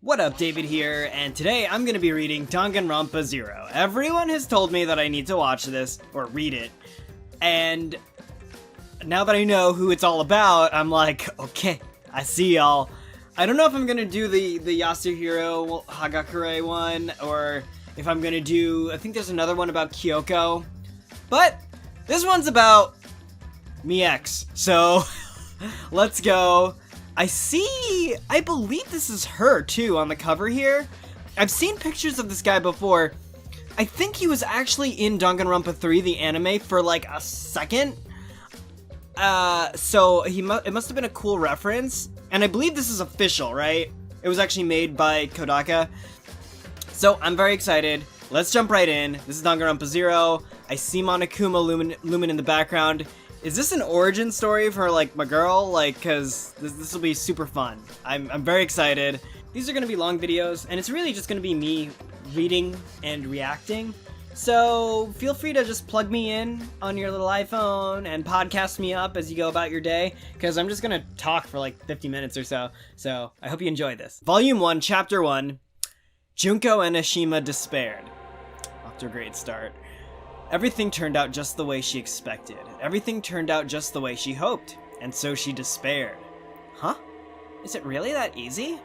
What up, David here, and today I'm gonna be reading Danganronpa 0. Everyone has told me that I need to watch this, or read it, and now that I know who it's all about, I'm like, okay, I see y'all. I don't know if I'm gonna do the Yasuhiro Hagakure one, or if I'm gonna do, I think there's another one about Kyoko, but this one's about me ex, so let's go. I believe this is her, too, on the cover here. I've seen pictures of this guy before. I think he was actually in Danganronpa 3, the anime, for like a second. So it must have been a cool reference. And I believe this is official, right? It was actually made by Kodaka. So I'm very excited. Let's jump right in. This is Danganronpa 0. I see Monokuma looming in the background. Is this an origin story for, like, my girl? Like, cause this will be super fun. I'm very excited. These are gonna be long videos, and it's really just gonna be me reading and reacting. So, feel free to just plug me in on your little iPhone and podcast me up as you go about your day, cause I'm just gonna talk for like 50 minutes or so. So, I hope you enjoy this. Volume 1, Chapter 1, Junko Enoshima despaired. Off to a great start. Everything turned out just the way she expected. Everything turned out just the way she hoped. And so she despaired. Huh? Is it really that easy?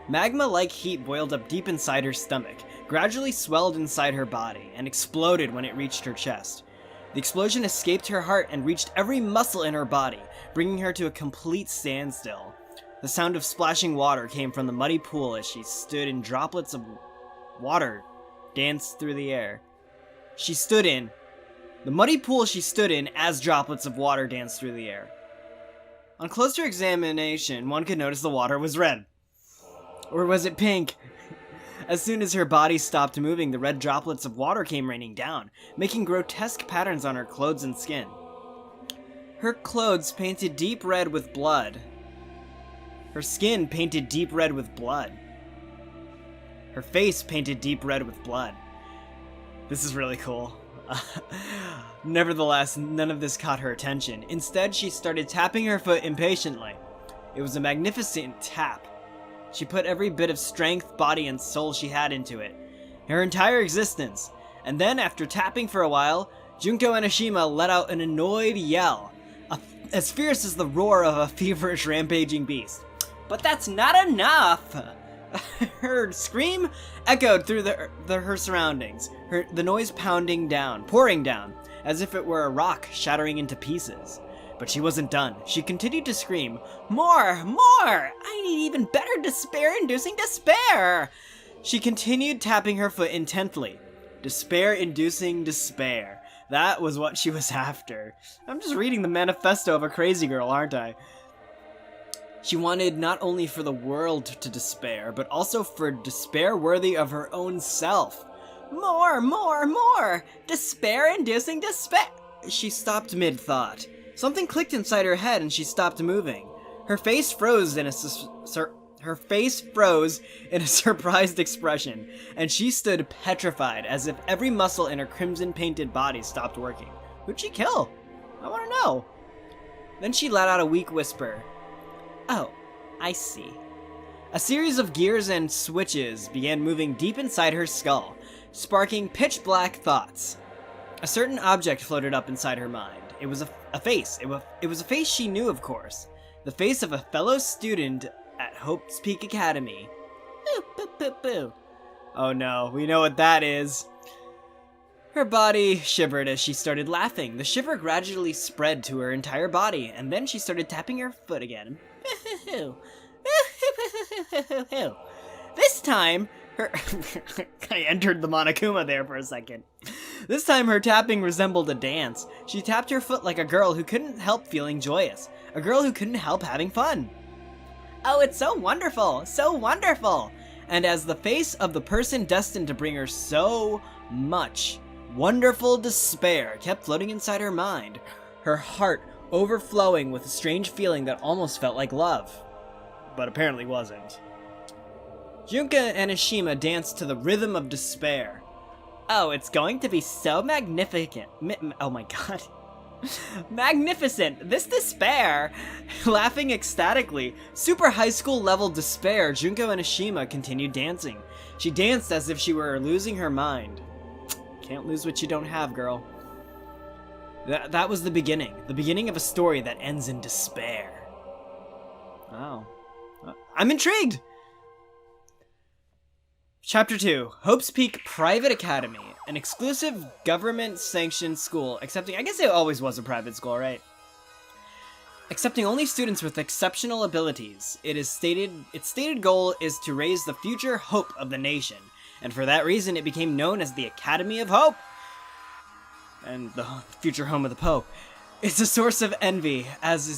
Magma-like heat boiled up deep inside her stomach, gradually swelled inside her body, and exploded when it reached her chest. The explosion escaped her heart and reached every muscle in her body, bringing her to a complete standstill. The sound of splashing water came from the muddy pool as she stood in droplets of water danced through the air. The muddy pool she stood in as droplets of water danced through the air. On closer examination, one could notice the water was red. Or was it pink? As soon as her body stopped moving, the red droplets of water came raining down, making grotesque patterns on her clothes and skin. Her clothes painted deep red with blood. Her skin painted deep red with blood. Her face painted deep red with blood. This is really cool. Nevertheless, none of this caught her attention. Instead, she started tapping her foot impatiently. It was a magnificent tap. She put every bit of strength, body, and soul she had into it. Her entire existence. And then, after tapping for a while, Junko Enoshima let out an annoyed yell, as fierce as the roar of a feverish rampaging beast. But that's not enough! Her scream echoed through her surroundings, the noise pouring down, as if it were a rock shattering into pieces. But she wasn't done. She continued to scream, "More! More! I need even better despair-inducing despair!" She continued tapping her foot intently. Despair-inducing despair. That was what she was after. I'm just reading the manifesto of a crazy girl, aren't I? She wanted not only for the world to despair, but also for despair worthy of her own self. More, more, more! Despair-inducing despair! She stopped mid-thought. Something clicked inside her head and she stopped moving. Her face froze in a surprised expression, and she stood petrified as if every muscle in her crimson-painted body stopped working. Who'd she kill? I want to know. Then she let out a weak whisper. Oh, I see. A series of gears and switches began moving deep inside her skull, sparking pitch-black thoughts. A certain object floated up inside her mind. It was a face. It was a face she knew, of course. The face of a fellow student at Hope's Peak Academy. Boo, boo, boo, boo. Oh no, we know what that is. Her body shivered as she started laughing. The shiver gradually spread to her entire body, and then she started tapping her foot again. This time, I entered the Monokuma there for a second. This time her tapping resembled a dance. She tapped her foot like a girl who couldn't help feeling joyous. A girl who couldn't help having fun. Oh, it's so wonderful! So wonderful! And as the face of the person destined to bring her so much wonderful despair kept floating inside her mind, her heart overflowing with a strange feeling that almost felt like love. But apparently wasn't. Junko Enoshima danced to the rhythm of despair. Oh, it's going to be so magnificent. Oh my god. Magnificent! This despair! Laughing ecstatically, super high school level despair, Junko Enoshima continued dancing. She danced as if she were losing her mind. Can't lose what you don't have, girl. That was the beginning of a story that ends in despair. Wow. I'm intrigued! Chapter 2, Hope's Peak Private Academy, an exclusive government-sanctioned school, accepting, I guess it always was a private school, right? Accepting only students with exceptional abilities. Its stated goal is to raise the future hope of the nation, and for that reason it became known as the Academy of Hope, and the future home of the Pope. It's a source of envy, as it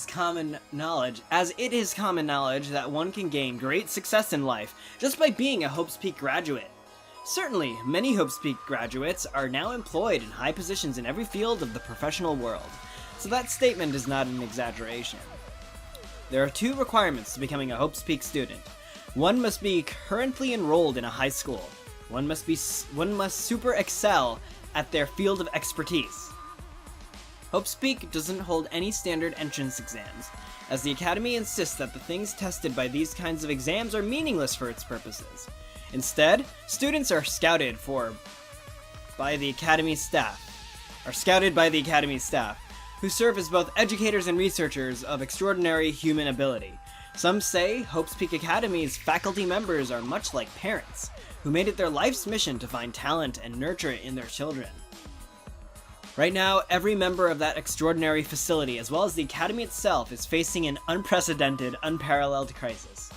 is common knowledge that one can gain great success in life just by being a Hope's Peak graduate. Certainly, many Hope's Peak graduates are now employed in high positions in every field of the professional world, so that statement is not an exaggeration. There are 2 requirements to becoming a Hope's Peak student. One must be currently enrolled in a high school. One must super excel at their field of expertise. Hope's Peak doesn't hold any standard entrance exams, as the Academy insists that the things tested by these kinds of exams are meaningless for its purposes. Instead, students are scouted by the Academy staff, who serve as both educators and researchers of extraordinary human ability. Some say Hope's Peak Academy's faculty members are much like parents, who made it their life's mission to find talent and nurture it in their children. Right now, every member of that extraordinary facility, as well as the Academy itself, is facing an unprecedented, unparalleled crisis.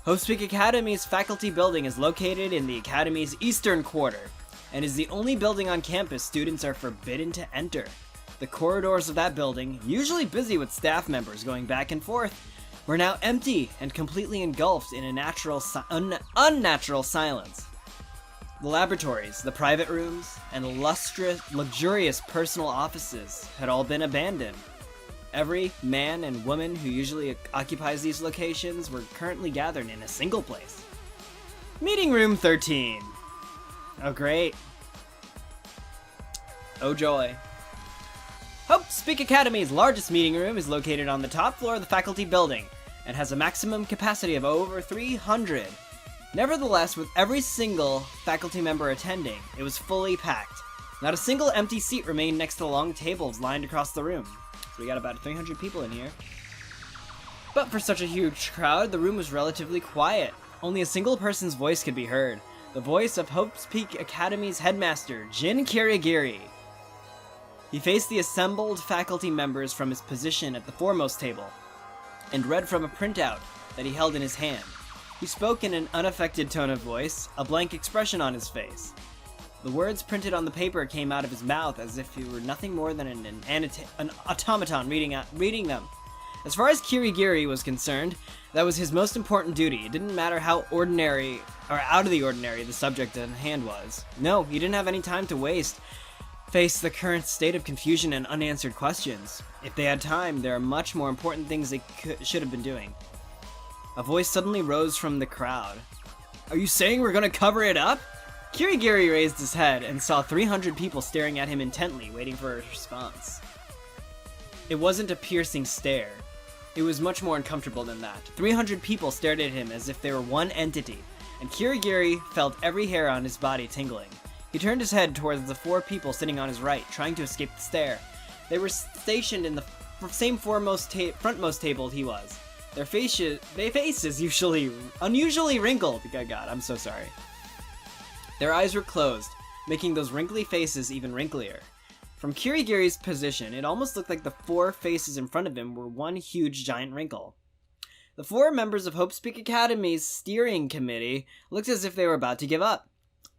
Hope's Peak Academy's faculty building is located in the Academy's eastern quarter, and is the only building on campus students are forbidden to enter. The corridors of that building, usually busy with staff members going back and forth, were now empty and completely engulfed in a unnatural silence. The laboratories, the private rooms, and luxurious personal offices had all been abandoned. Every man and woman who usually occupies these locations were currently gathered in a single place. Meeting Room 13. Oh, great. Oh, joy. Hope's Peak Academy's largest meeting room is located on the top floor of the faculty building, and has a maximum capacity of over 300. Nevertheless, with every single faculty member attending, it was fully packed. Not a single empty seat remained next to the long tables lined across the room. So we got about 300 people in here. But for such a huge crowd, the room was relatively quiet. Only a single person's voice could be heard. The voice of Hope's Peak Academy's headmaster, Jin Kirigiri. He faced the assembled faculty members from his position at the foremost table, and read from a printout that he held in his hand. He spoke in an unaffected tone of voice, a blank expression on his face. The words printed on the paper came out of his mouth as if he were nothing more than an automaton reading them. As far as Kirigiri was concerned, that was his most important duty. It didn't matter how ordinary or out of the ordinary the subject at hand was. No, he didn't have any time to face the current state of confusion and unanswered questions. If they had time, there are much more important things they should have been doing. A voice suddenly rose from the crowd. Are you saying we're gonna cover it up? Kirigiri raised his head and saw 300 people staring at him intently, waiting for a response. It wasn't a piercing stare. It was much more uncomfortable than that. 300 people stared at him as if they were one entity, and Kirigiri felt every hair on his body tingling. He turned his head towards the 4 people sitting on his right, trying to escape the stare. They were stationed in the same frontmost table he was. Their faces unusually wrinkled. God, I'm so sorry. Their eyes were closed, making those wrinkly faces even wrinklier. From Kirigiri's position, it almost looked like the 4 faces in front of him were one huge giant wrinkle. The 4 members of Hope's Peak Academy's steering committee looked as if they were about to give up.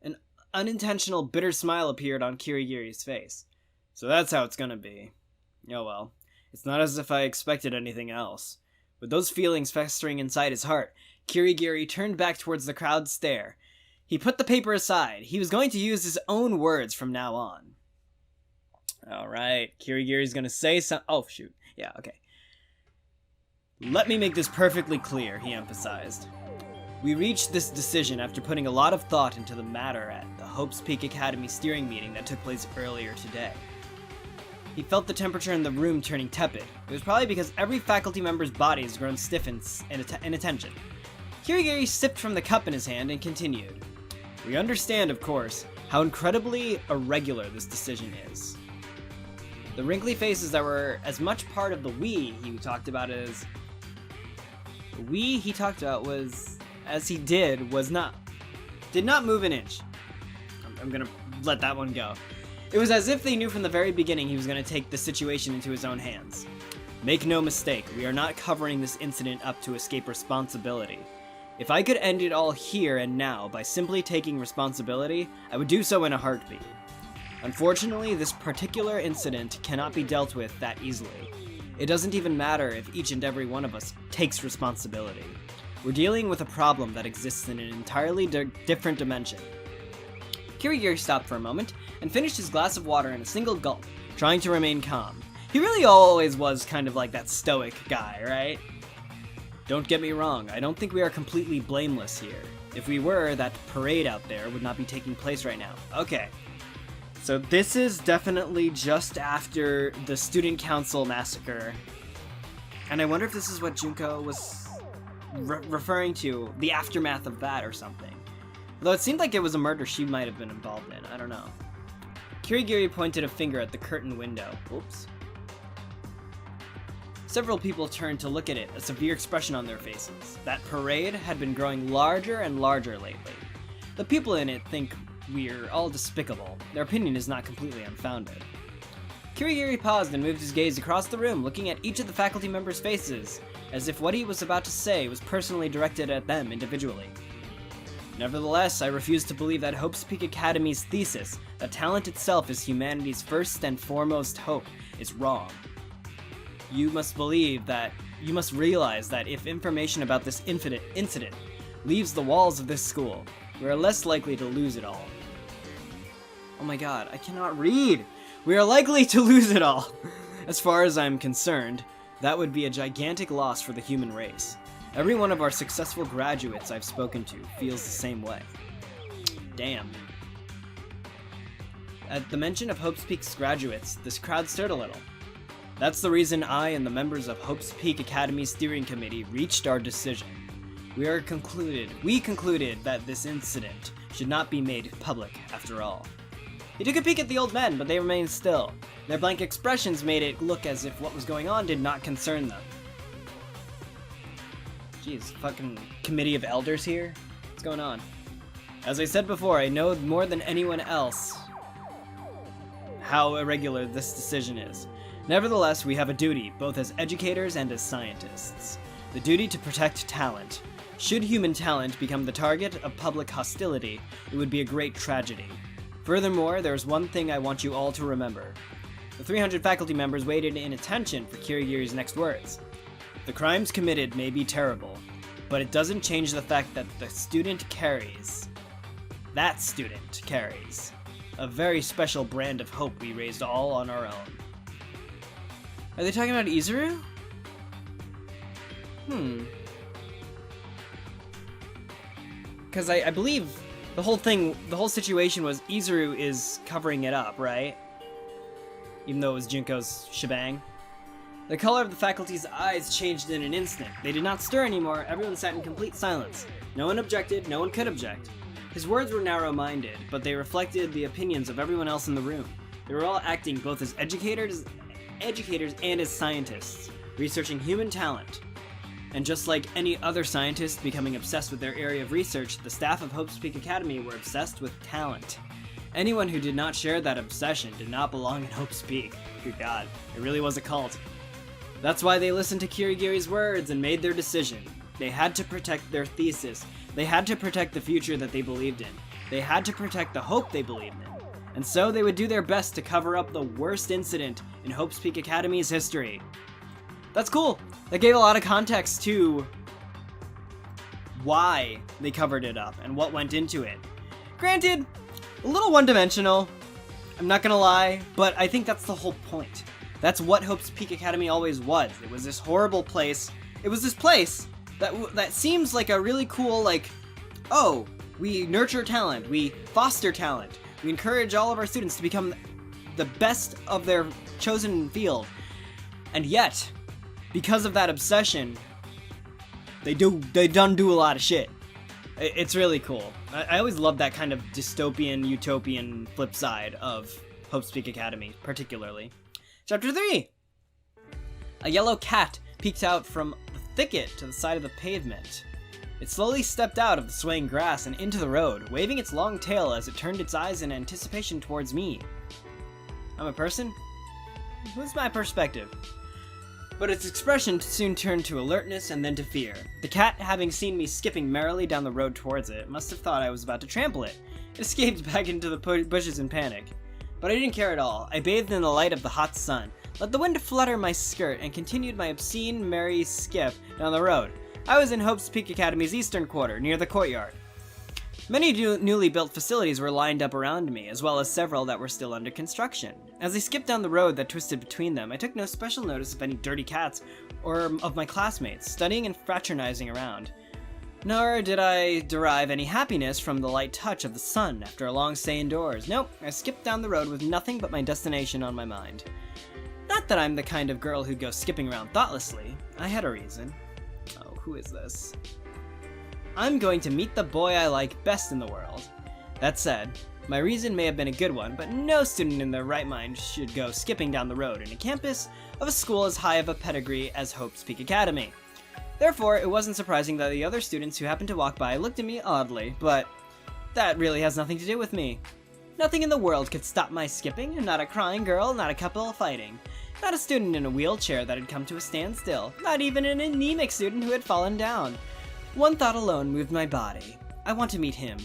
An unintentional bitter smile appeared on Kirigiri's face. So that's how it's gonna be. Oh well, it's not as if I expected anything else. With those feelings festering inside his heart, Kirigiri turned back towards the crowd's stare. He put the paper aside. He was going to use his own words from now on. Alright, Kirigiri's gonna say some— oh, shoot. Yeah, okay. Let me make this perfectly clear, he emphasized. We reached this decision after putting a lot of thought into the matter at the Hope's Peak Academy steering meeting that took place earlier today. He felt the temperature in the room turning tepid. It was probably because every faculty member's body has grown stiff in attention. Kirigiri sipped from the cup in his hand and continued. We understand, of course, how incredibly irregular this decision is. The wrinkly faces that were as much part of the we he talked about as... The we he talked about was... as he did not move an inch. I'm gonna let that one go. It was as if they knew from the very beginning he was gonna take the situation into his own hands. Make no mistake, we are not covering this incident up to escape responsibility. If I could end it all here and now by simply taking responsibility, I would do so in a heartbeat. Unfortunately, this particular incident cannot be dealt with that easily. It doesn't even matter if each and every one of us takes responsibility. We're dealing with a problem that exists in an entirely different dimension. Kirigiri stopped for a moment and finished his glass of water in a single gulp, trying to remain calm. He really always was kind of like that stoic guy, right? Don't get me wrong, I don't think we are completely blameless here. If we were, that parade out there would not be taking place right now. Okay. So this is definitely just after the student council massacre. And I wonder if this is what Junko was referring to, the aftermath of that or something. Though it seemed like it was a murder she might have been involved in, I don't know. Kirigiri pointed a finger at the curtain window. Oops. Several people turned to look at it, a severe expression on their faces. That parade had been growing larger and larger lately. The people in it think we're all despicable. Their opinion is not completely unfounded. Kirigiri paused and moved his gaze across the room, looking at each of the faculty members' faces, as if what he was about to say was personally directed at them individually. Nevertheless, I refuse to believe that Hope's Peak Academy's thesis, that talent itself is humanity's first and foremost hope, is wrong. You must realize that if information about this incident leaves the walls of this school, we are less likely to lose it all. Oh my god, I cannot read! We are likely to lose it all! As far as I'm concerned, that would be a gigantic loss for the human race. Every one of our successful graduates I've spoken to feels the same way. Damn. At the mention of Hope's Peak's graduates, this crowd stirred a little. That's the reason I and the members of Hope's Peak Academy Steering Committee reached our decision. We concluded that this incident should not be made public after all. He took a peek at the old men, but they remained still. Their blank expressions made it look as if what was going on did not concern them. Jeez, fucking committee of elders here? What's going on? As I said before, I know more than anyone else how irregular this decision is. Nevertheless, we have a duty, both as educators and as scientists. The duty to protect talent. Should human talent become the target of public hostility, it would be a great tragedy. Furthermore, there's one thing I want you all to remember. The 300 faculty members waited in attention for Kirigiri's next words. The crimes committed may be terrible, but it doesn't change the fact that that student carries a very special brand of hope we raised all on our own. Are they talking about Izuru? Because I believe the whole situation was Izuru is covering it up, right? Even though it was Junko's shebang. The color of the faculty's eyes changed in an instant. They did not stir anymore. Everyone sat in complete silence. No one objected, no one could object. His words were narrow-minded, but they reflected the opinions of everyone else in the room. They were all acting both as educators and as scientists, researching human talent. And just like any other scientist becoming obsessed with their area of research, the staff of Hope's Peak Academy were obsessed with talent. Anyone who did not share that obsession did not belong in Hope's Peak. Good God, it really was a cult. That's why they listened to Kirigiri's words and made their decision. They had to protect their thesis. They had to protect the future that they believed in. They had to protect the hope they believed in. And so they would do their best to cover up the worst incident in Hope's Peak Academy's history. That's cool. That gave a lot of context to why they covered it up and what went into it. Granted, a little one-dimensional, I'm not gonna lie, but I think that's the whole point. That's what Hope's Peak Academy always was. It was this horrible place. It was this place that seems like a really cool, like, oh, we nurture talent, we foster talent, we encourage all of our students to become the best of their chosen field. And yet, because of that obsession, they done do a lot of shit. It's really cool. I always love that kind of dystopian, utopian flip side of Hope's Peak Academy, particularly. Chapter 3! A yellow cat peeked out from the thicket to the side of the pavement. It slowly stepped out of the swaying grass and into the road, waving its long tail as it turned its eyes in anticipation towards me. I'm a person? What's my perspective? But its expression soon turned to alertness and then to fear. The cat, having seen me skipping merrily down the road towards it, must have thought I was about to trample it. It escaped back into the bushes in panic. But I didn't care at all. I bathed in the light of the hot sun, let the wind flutter my skirt, and continued my obscene, merry skip down the road. I was in Hope's Peak Academy's eastern quarter, near the courtyard. Many newly built facilities were lined up around me, as well as several that were still under construction. As I skipped down the road that twisted between them, I took no special notice of any dirty cats or of my classmates, studying and fraternizing around. Nor did I derive any happiness from the light touch of the sun after a long stay indoors. Nope, I skipped down the road with nothing but my destination on my mind. Not that I'm the kind of girl who'd go skipping around thoughtlessly. I had a reason. Oh, who is this? I'm going to meet the boy I like best in the world. That said, my reason may have been a good one, but no student in their right mind should go skipping down the road in a campus of a school as high of a pedigree as Hope's Peak Academy. Therefore, it wasn't surprising that the other students who happened to walk by looked at me oddly, but that really has nothing to do with me. Nothing in the world could stop my skipping, not a crying girl, not a couple fighting. Not a student in a wheelchair that had come to a standstill, not even an anemic student who had fallen down. One thought alone moved my body. I want to meet him.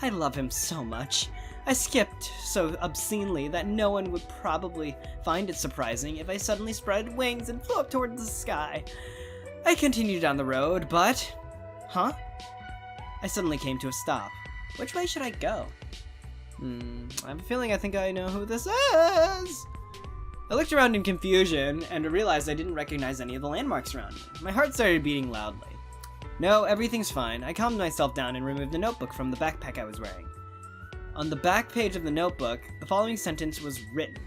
I love him so much. I skipped so obscenely that no one would probably find it surprising if I suddenly spread wings and flew up towards the sky. I continued down the road, but... Huh? I suddenly came to a stop. Which way should I go? I have a feeling I think I know who this is! I looked around in confusion and realized I didn't recognize any of the landmarks around me. My heart started beating loudly. No, everything's fine. I calmed myself down and removed the notebook from the backpack I was wearing. On the back page of the notebook, the following sentence was written.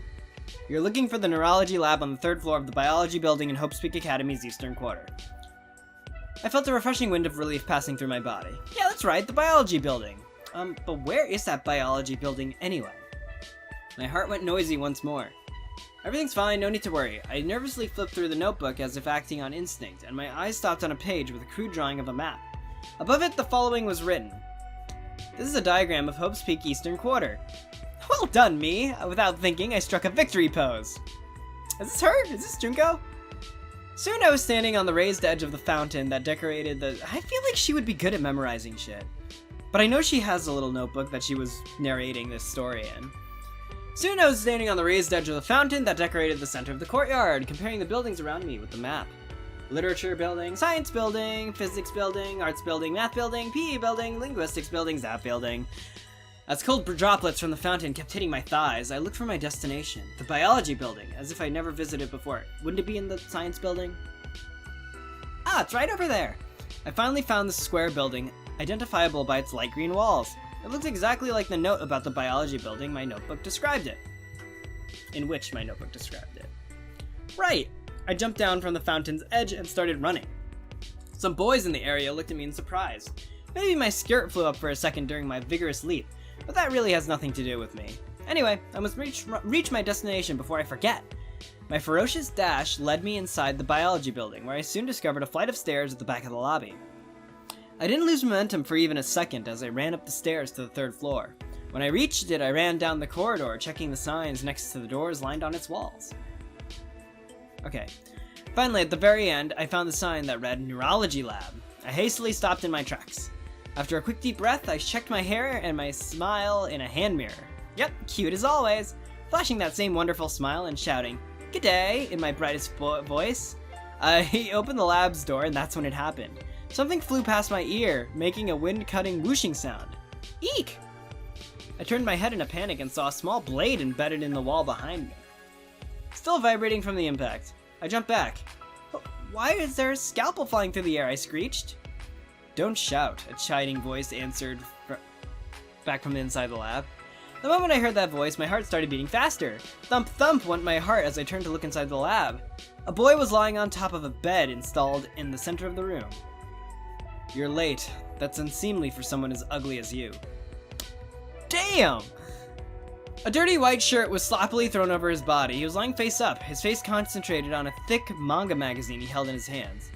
You're looking for the neurology lab on the 3rd floor of the biology building in Hope's Peak Academy's eastern quarter. I felt a refreshing wind of relief passing through my body. Yeah, that's right, the biology building. But where is that biology building anyway? My heart went noisy once more. Everything's fine, no need to worry. I nervously flipped through the notebook as if acting on instinct, and my eyes stopped on a page with a crude drawing of a map. Above it, the following was written. This is a diagram of Hope's Peak Eastern Quarter. Well done, me! Without thinking, I struck a victory pose. Is this her? Is this Junko? Soon I was standing on the raised edge of the fountain that decorated the... I feel like she would be good at memorizing shit. But I know she has a little notebook that she was narrating this story in. Soon I was standing on the raised edge of the fountain that decorated the center of the courtyard, comparing the buildings around me with the map. Literature building, science building, physics building, arts building, math building, PE building, linguistics building, zap building. As cold droplets from the fountain kept hitting my thighs, I looked for my destination, the biology building, as if I'd never visited before. Wouldn't it be in the science building? Ah, it's right over there! I finally found the square building, identifiable by its light green walls. It looked exactly like the note about the biology building my notebook described it. In which my notebook described it. Right! I jumped down from the fountain's edge and started running. Some boys in the area looked at me in surprise. Maybe my skirt flew up for a second during my vigorous leap, but that really has nothing to do with me. Anyway, I must reach my destination before I forget. My ferocious dash led me inside the biology building, where I soon discovered a flight of stairs at the back of the lobby. I didn't lose momentum for even a second as I ran up the stairs to the 3rd floor. When I reached it, I ran down the corridor, checking the signs next to the doors lined on its walls. Okay. Finally, at the very end, I found the sign that read Neurology Lab. I hastily stopped in my tracks. After a quick deep breath, I checked my hair and my smile in a hand mirror. Yep, cute as always. Flashing that same wonderful smile and shouting, "G'day," in my brightest voice. I opened the lab's door and that's when it happened. Something flew past my ear, making a wind-cutting whooshing sound. Eek! I turned my head in a panic and saw a small blade embedded in the wall behind me. Still vibrating from the impact. I jumped back. Why is there a scalpel flying through the air? I screeched. Don't shout, a chiding voice answered back from inside the lab. The moment I heard that voice, my heart started beating faster. Thump thump went my heart as I turned to look inside the lab. A boy was lying on top of a bed installed in the center of the room. You're late. That's unseemly for someone as ugly as you. Damn! A dirty white shirt was sloppily thrown over his body. He was lying face up, his face concentrated on a thick manga magazine he held in his hands.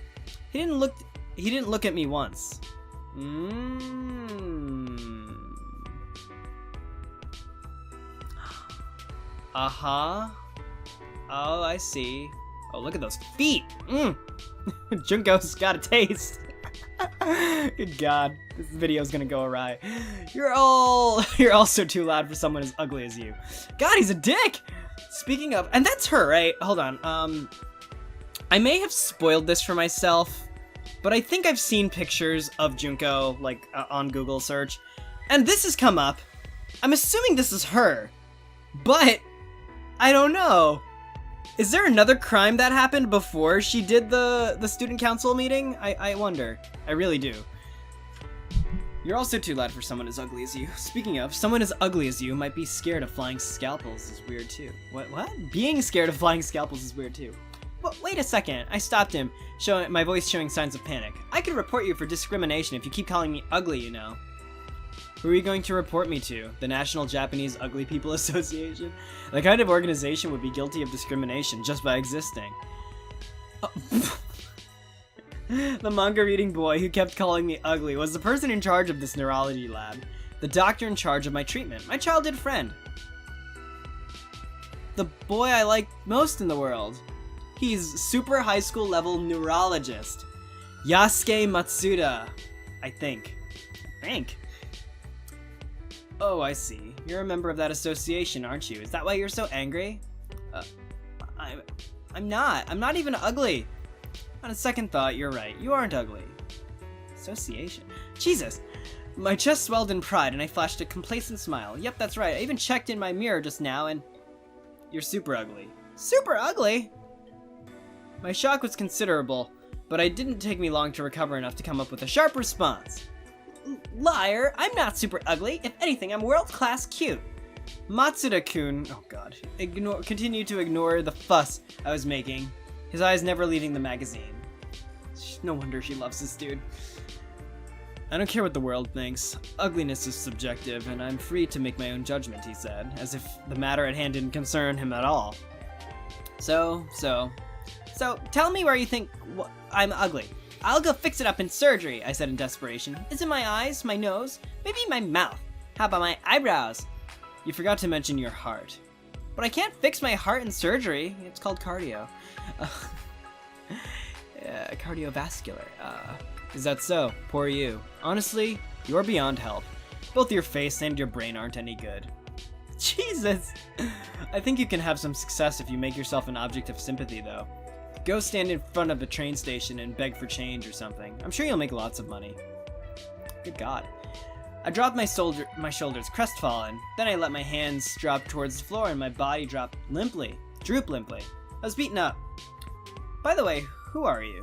He didn't look at me once. Uh-huh. Oh, I see. Oh, look at those feet. Junko's got a taste. Good God, this video's gonna go awry. You're also too loud for someone as ugly as you. God, he's a dick! Speaking of, and that's her, right? Hold on, I may have spoiled this for myself, but I think I've seen pictures of Junko, like, on Google search, and this has come up. I'm assuming this is her, but I don't know. Is there another crime that happened before she did the student council meeting? I wonder. I really do. You're also too loud for someone as ugly as you. Speaking of, someone as ugly as you might be scared of flying scalpels is weird too. What? Being scared of flying scalpels is weird too. Well, wait a second. I stopped him, my voice showing signs of panic. I could report you for discrimination if you keep calling me ugly, you know. Who are you going to report me to? The National Japanese Ugly People Association? The kind of organization would be guilty of discrimination just by existing. The manga-reading boy who kept calling me ugly was the person in charge of this neurology lab. The doctor in charge of my treatment. My childhood friend. The boy I like most in the world. He's super high school level neurologist. Yasuke Matsuda. I think. Oh, I see. You're a member of that association, aren't you? Is that why you're so angry? I'm not. I'm not even ugly. On a second thought, you're right. You aren't ugly. Association. Jesus! My chest swelled in pride and I flashed a complacent smile. Yep, that's right. I even checked in my mirror just now and... You're super ugly. Super ugly? My shock was considerable, but it didn't take me long to recover enough to come up with a sharp response. Liar! I'm not super ugly. If anything, I'm world-class cute. Matsuda-kun, oh god, continued to ignore the fuss I was making, his eyes never leaving the magazine. No wonder she loves this dude. I don't care what the world thinks. Ugliness is subjective, and I'm free to make my own judgment, he said, as if the matter at hand didn't concern him at all. So, tell me where you think I'm ugly. I'll go fix it up in surgery, I said in desperation. Is it my eyes, my nose, maybe my mouth? How about my eyebrows? You forgot to mention your heart. But I can't fix my heart in surgery. It's called cardio. Cardiovascular. Is that so? Poor you. Honestly, you're beyond help. Both your face and your brain aren't any good. Jesus! I think you can have some success if you make yourself an object of sympathy, though. Go stand in front of a train station and beg for change or something. I'm sure you'll make lots of money. Good God. I dropped my shoulders, crestfallen. Then I let my hands drop towards the floor and my body droop limply. I was beaten up. By the way, who are you?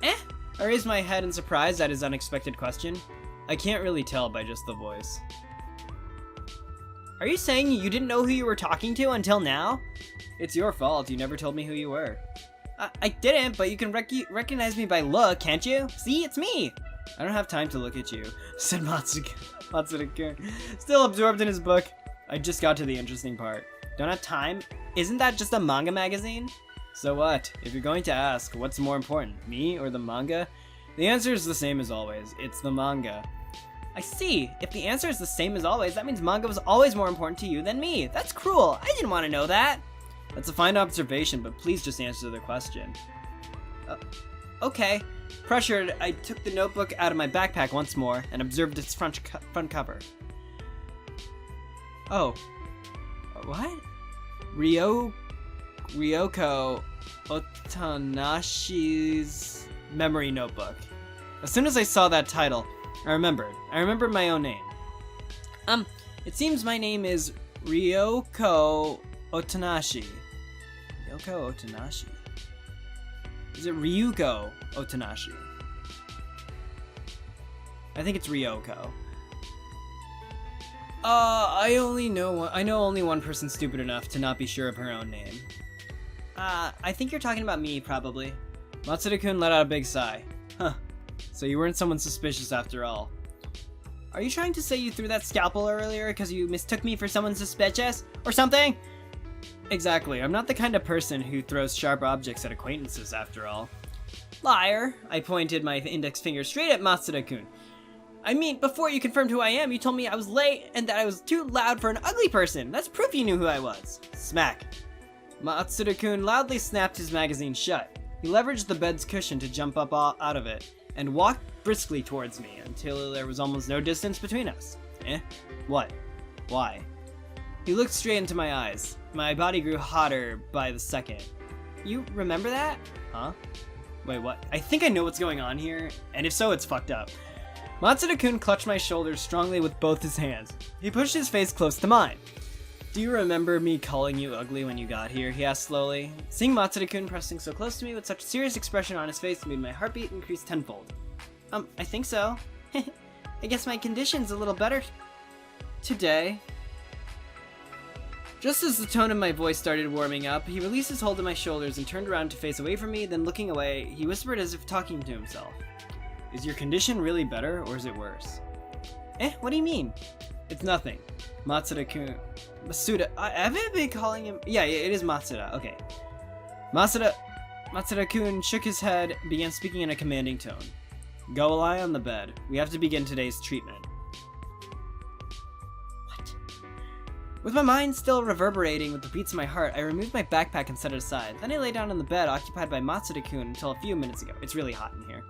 Eh? I raised my head in surprise at his unexpected question. I can't really tell by just the voice. Are you saying you didn't know who you were talking to until now? It's your fault. You never told me who you were. I didn't, but you can recognize me by look, can't you? See, it's me! I don't have time to look at you, said Matsuda-kun, still absorbed in his book. I just got to the interesting part. Don't have time? Isn't that just a manga magazine? So what? If you're going to ask, what's more important, me or the manga? The answer is the same as always. It's the manga. I see. If the answer is the same as always, that means manga was always more important to you than me. That's cruel. I didn't want to know that. That's a fine observation, but please just answer the question. Okay. Pressured, I took the notebook out of my backpack once more and observed its front cover. Oh. What? Ryoko Otanashi's memory notebook. As soon as I saw that title, I remembered my own name. It seems my name is Ryoko Otanashi. Ryoko Otanashi. Is it Ryuko Otanashi? I think it's Ryoko. I know only one person stupid enough to not be sure of her own name. I think you're talking about me, probably. Matsuda-kun let out a big sigh. Huh. So you weren't someone suspicious after all. Are you trying to say you threw that scalpel earlier because you mistook me for someone suspicious? Or something? Exactly. I'm not the kind of person who throws sharp objects at acquaintances, after all. Liar! I pointed my index finger straight at Matsuda-kun. I mean, before you confirmed who I am, you told me I was late and that I was too loud for an ugly person. That's proof you knew who I was. Smack. Matsuda-kun loudly snapped his magazine shut. He leveraged the bed's cushion to jump up out of it and walked briskly towards me until there was almost no distance between us. Eh? What? Why? He looked straight into my eyes. My body grew hotter by the second. You remember that? Huh? Wait, what? I think I know what's going on here, and if so, it's fucked up. Matsuda-kun clutched my shoulders strongly with both his hands. He pushed his face close to mine. Do you remember me calling you ugly when you got here? He asked slowly. Seeing Matsuda-kun pressing so close to me with such a serious expression on his face made my heartbeat increase tenfold. I think so. I guess my condition's a little better today. Just as the tone of my voice started warming up, he released his hold of my shoulders and turned around to face away from me, then looking away, he whispered as if talking to himself. Is your condition really better, or is it worse? What do you mean? It's nothing. Matsuda-kun. Masuda. Have I been calling him? Yeah, it is Matsuda. Okay. Matsuda-kun shook his head, began speaking in a commanding tone. Go lie on the bed. We have to begin today's treatment. What? With my mind still reverberating with the beats of my heart, I removed my backpack and set it aside. Then I lay down on the bed occupied by Matsuda-kun until a few minutes ago. It's really hot in here.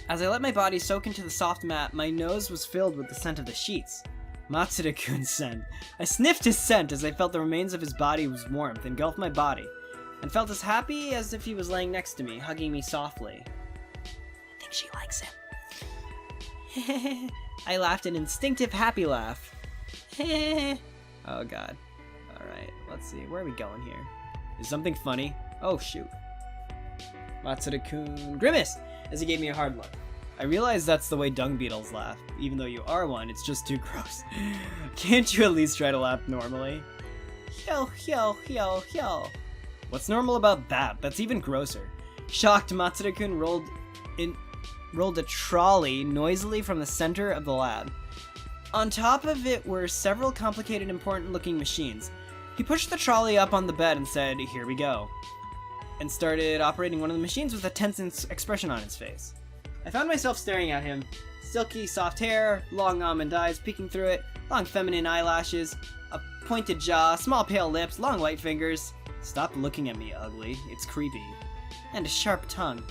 As I let my body soak into the soft mat, my nose was filled with the scent of the sheets. Matsuda-kun's scent. I sniffed his scent as I felt the remains of his body's warmth engulf my body, and felt as happy as if he was laying next to me, hugging me softly. I think she likes him. I laughed an instinctive happy laugh. Oh god. Alright, let's see. Where are we going here? Is something funny? Oh shoot. Matsuda-kun grimaced as he gave me a hard look. I realize that's the way dung beetles laugh. Even though you are one, it's just too gross. Can't you at least try to laugh normally? Yo. What's normal about that? That's even grosser. Shocked, Matsuda-kun rolled a trolley noisily from the center of the lab. On top of it were several complicated, important-looking machines. He pushed the trolley up on the bed and said, "Here we go," and started operating one of the machines with a tense expression on his face. I found myself staring at him. Silky, soft hair, long almond eyes peeking through it, long feminine eyelashes, a pointed jaw, small pale lips, long white fingers. Stop looking at me, ugly. It's creepy. And a sharp tongue.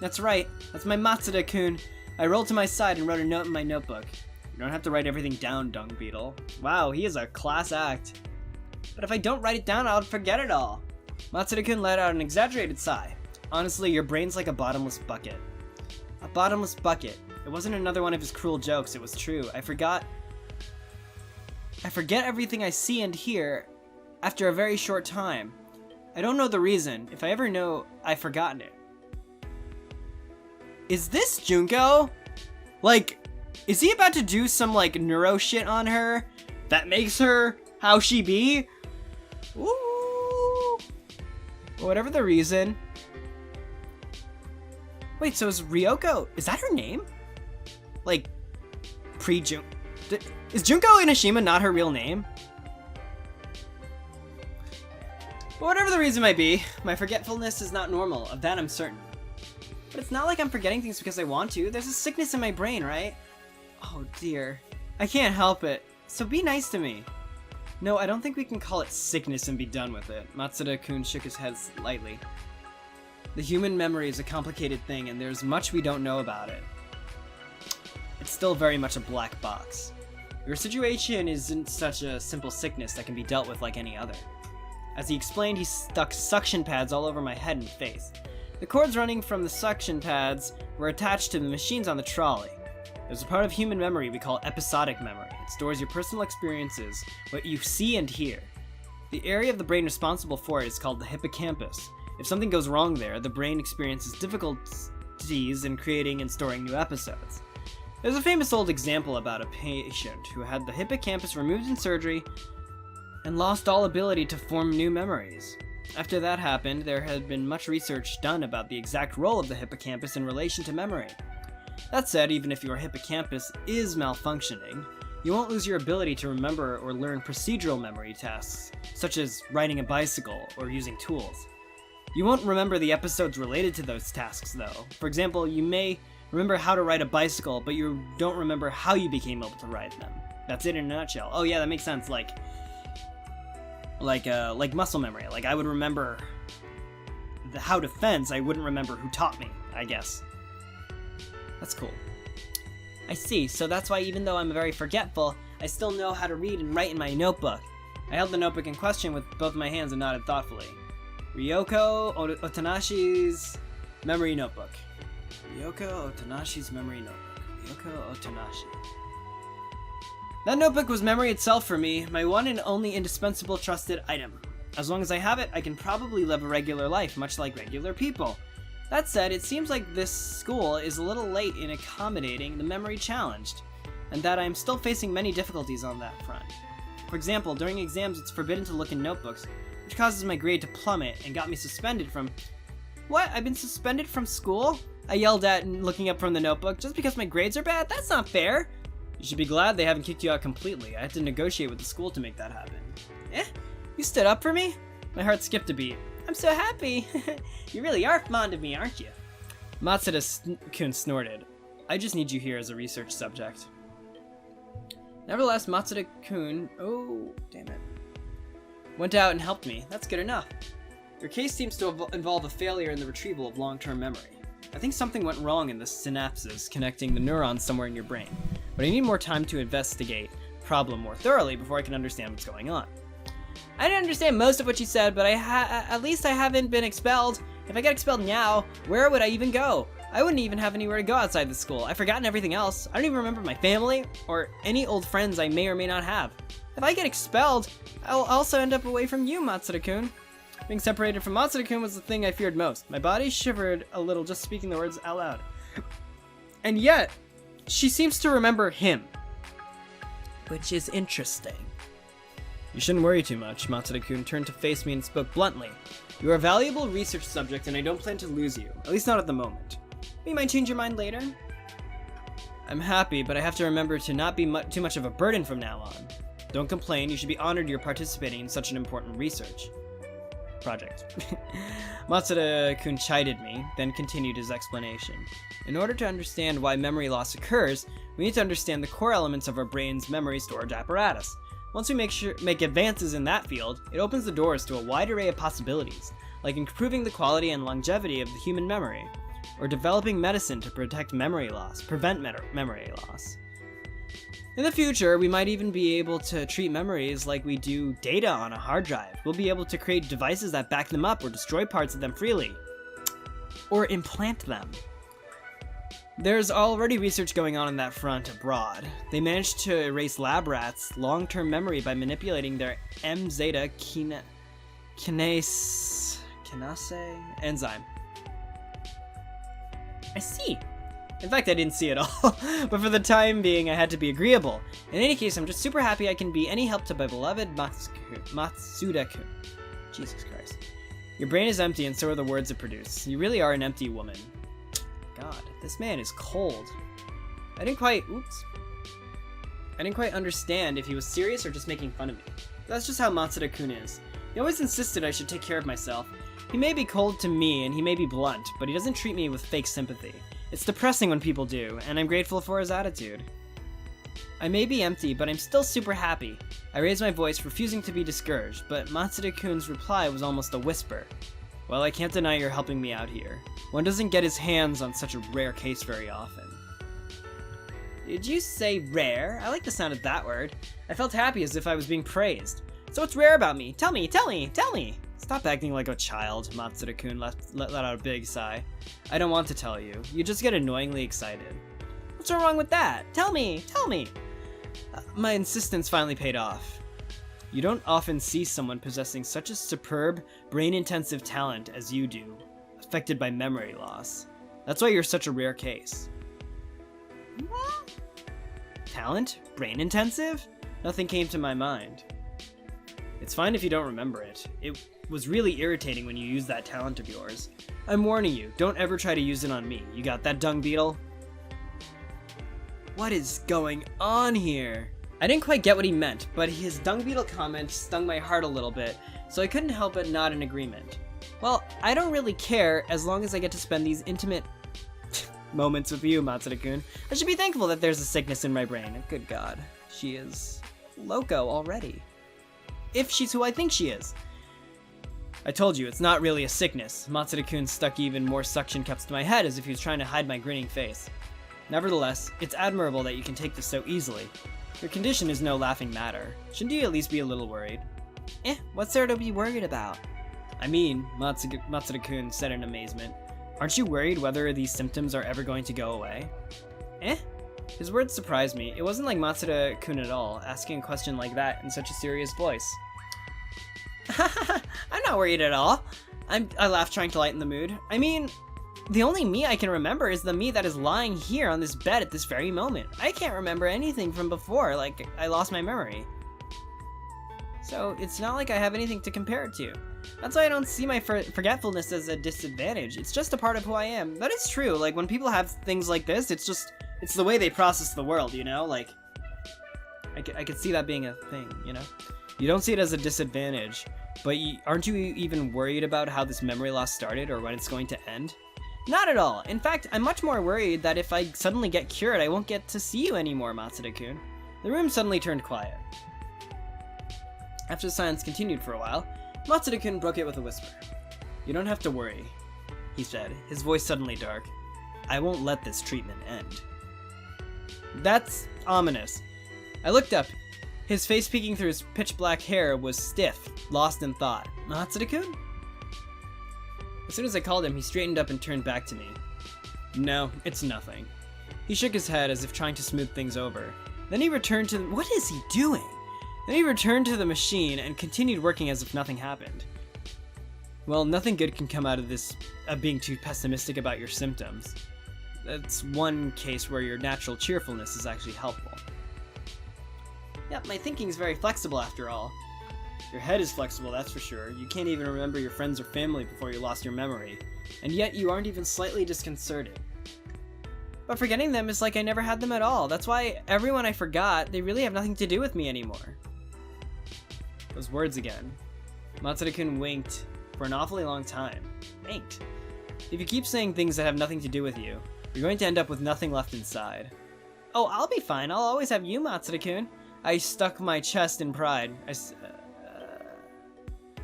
That's right. That's my Matsuda-kun. I rolled to my side and wrote a note in my notebook. You don't have to write everything down, dung beetle. Wow, he is a class act. But if I don't write it down, I'll forget it all. Matsuda-kun let out an exaggerated sigh. Honestly, your brain's like a bottomless bucket. A bottomless bucket. It wasn't another one of his cruel jokes, it was true. I forget everything I see and hear after a very short time. I don't know the reason. If I ever know, I've forgotten it. Is this Junko? Like, is he about to do some, like, neuro shit on her that makes her how she be? Ooh. Whatever the reason. Wait, so is Ryoko, is that her name? Like, pre-Junko? Is Junko Enoshima not her real name? But whatever the reason might be, my forgetfulness is not normal, of that I'm certain. But it's not like I'm forgetting things because I want to. There's a sickness in my brain, right? Oh dear. I can't help it. So be nice to me. No, I don't think we can call it sickness and be done with it. Matsuda-kun shook his head lightly. The human memory is a complicated thing, and there's much we don't know about it. It's still very much a black box. Your situation isn't such a simple sickness that can be dealt with like any other. As he explained, he stuck suction pads all over my head and face. The cords running from the suction pads were attached to the machines on the trolley. There's a part of human memory we call episodic memory. It stores your personal experiences, what you see and hear. The area of the brain responsible for it is called the hippocampus. If something goes wrong there, the brain experiences difficulties in creating and storing new episodes. There's a famous old example about a patient who had the hippocampus removed in surgery and lost all ability to form new memories. After that happened, there had been much research done about the exact role of the hippocampus in relation to memory. That said, even if your hippocampus is malfunctioning, you won't lose your ability to remember or learn procedural memory tasks, such as riding a bicycle or using tools. You won't remember the episodes related to those tasks, though. For example, you may remember how to ride a bicycle, but you don't remember how you became able to ride them. That's it in a nutshell. Oh yeah, that makes sense. Like muscle memory. Like, I would remember how to fence, I wouldn't remember who taught me, I guess. That's cool. I see, so that's why even though I'm very forgetful, I still know how to read and write in my notebook. I held the notebook in question with both my hands and nodded thoughtfully. Ryoko Otonashi's memory notebook. Ryoko Otonashi's memory notebook. Ryoko Otonashi. That notebook was memory itself for me, my one and only indispensable trusted item. As long as I have it, I can probably live a regular life, much like regular people. That said, it seems like this school is a little late in accommodating the memory challenged, and that I am still facing many difficulties on that front. For example, during exams it's forbidden to look in notebooks, which causes my grade to plummet and got me suspended from... What? I've been suspended from school? I yelled at and looking up from the notebook, just because my grades are bad? That's not fair! You should be glad they haven't kicked you out completely. I had to negotiate with the school to make that happen. Eh? You stood up for me? My heart skipped a beat. I'm so happy! You really are fond of me, aren't you? Matsuda-kun snorted. I just need you here as a research subject. Nevertheless, Matsuda-kun... Oh, damn it. Went out and helped me. That's good enough. Your case seems to involve a failure in the retrieval of long-term memory. I think something went wrong in the synapses connecting the neurons somewhere in your brain, but I need more time to investigate the problem more thoroughly before I can understand what's going on. I didn't understand most of what you said, but at least I haven't been expelled. If I get expelled now, where would I even go? I wouldn't even have anywhere to go outside the school. I've forgotten everything else. I don't even remember my family or any old friends I may or may not have. If I get expelled, I'll also end up away from you, Matsuda-kun. Being separated from Matsuda-kun was the thing I feared most. My body shivered a little just speaking the words out loud. And yet, she seems to remember him. Which is interesting. You shouldn't worry too much. Matsuda-kun turned to face me and spoke bluntly. You are a valuable research subject and I don't plan to lose you. At least not at the moment. You might change your mind later. I'm happy, but I have to remember to not be too much of a burden from now on. Don't complain, you should be honored you're participating in such an important research project. Matsuda-kun chided me, then continued his explanation. In order to understand why memory loss occurs, we need to understand the core elements of our brain's memory storage apparatus. Once we make advances in that field, it opens the doors to a wide array of possibilities, like improving the quality and longevity of the human memory, or developing medicine to prevent memory loss. In the future, we might even be able to treat memories like we do data on a hard drive. We'll be able to create devices that back them up or destroy parts of them freely. Or implant them. There's already research going on that front abroad. They managed to erase lab rats' long-term memory by manipulating their M-zeta kinase enzyme. I see. In fact, I didn't see it all, but for the time being, I had to be agreeable. In any case, I'm just super happy I can be any help to my beloved Matsuda-kun. Jesus Christ. Your brain is empty and so are the words it produces. You really are an empty woman. God, this man is cold. I didn't quite understand if he was serious or just making fun of me. That's just how Matsuda-kun is. He always insisted I should take care of myself. He may be cold to me and he may be blunt, but he doesn't treat me with fake sympathy. It's depressing when people do, and I'm grateful for his attitude. I may be empty, but I'm still super happy. I raised my voice, refusing to be discouraged, but Matsuda-kun's reply was almost a whisper. Well, I can't deny you're helping me out here. One doesn't get his hands on such a rare case very often. Did you say rare? I like the sound of that word. I felt happy as if I was being praised. So what's rare about me? Tell me! Stop acting like a child, Matsuda-kun let out a big sigh. I don't want to tell you. You just get annoyingly excited. What's wrong with that? Tell me! My insistence finally paid off. You don't often see someone possessing such a superb, brain-intensive talent as you do, affected by memory loss. That's why you're such a rare case. What? talent? Brain intensive? Nothing came to my mind. It's fine if you don't remember it. It was really irritating when you used that talent of yours. I'm warning you, don't ever try to use it on me. You got that, dung beetle? What is going on here? I didn't quite get what he meant, but his dung beetle comment stung my heart a little bit, so I couldn't help but nod in agreement. Well, I don't really care as long as I get to spend these intimate moments with you, Matsuda-kun. I should be thankful that there's a sickness in my brain. Good God, she is loco already. If she's who I think she is. I told you, it's not really a sickness. Matsuda-kun stuck even more suction cups to my head as if he was trying to hide my grinning face. Nevertheless, it's admirable that you can take this so easily. Your condition is no laughing matter. Shouldn't you at least be a little worried? What's there to be worried about? I mean, Matsuda-kun said in amazement, aren't you worried whether these symptoms are ever going to go away? His words surprised me. It wasn't like Matsuda-kun at all, asking a question like that in such a serious voice. I'm not worried at all. I laughed, trying to lighten the mood. I mean, the only me I can remember is the me that is lying here on this bed at this very moment. I can't remember anything from before, like I lost my memory. So it's not like I have anything to compare it to. That's why I don't see my forgetfulness as a disadvantage. It's just a part of who I am. That is true. Like, when people have things like this, it's the way they process the world, you know? Like, I could see that being a thing, you know? You don't see it as a disadvantage, but aren't you even worried about how this memory loss started or when it's going to end? Not at all. In fact, I'm much more worried that if I suddenly get cured, I won't get to see you anymore, Matsuda-kun. The room suddenly turned quiet. After the silence continued for a while, Matsuda-kun broke it with a whisper. You don't have to worry, he said, his voice suddenly dark. I won't let this treatment end. That's ominous. I looked up. His face peeking through his pitch-black hair was stiff, lost in thought. Matsuda-kun? As soon as I called him, he straightened up and turned back to me. No, it's nothing. He shook his head as if trying to smooth things over. Then he returned to what is he doing? Then he returned to the machine and continued working as if nothing happened. Well, nothing good can come out of this being too pessimistic about your symptoms. That's one case where your natural cheerfulness is actually helpful. Yep, my thinking's very flexible after all. Your head is flexible, that's for sure. You can't even remember your friends or family before you lost your memory. And yet you aren't even slightly disconcerted. But forgetting them is like I never had them at all. That's why everyone I forgot, they really have nothing to do with me anymore. Those words again. Matsuda-kun winked for an awfully long time. Winked. If you keep saying things that have nothing to do with you, you're going to end up with nothing left inside. Oh, I'll be fine. I'll always have you, Matsuda-kun. I stuck my chest in pride.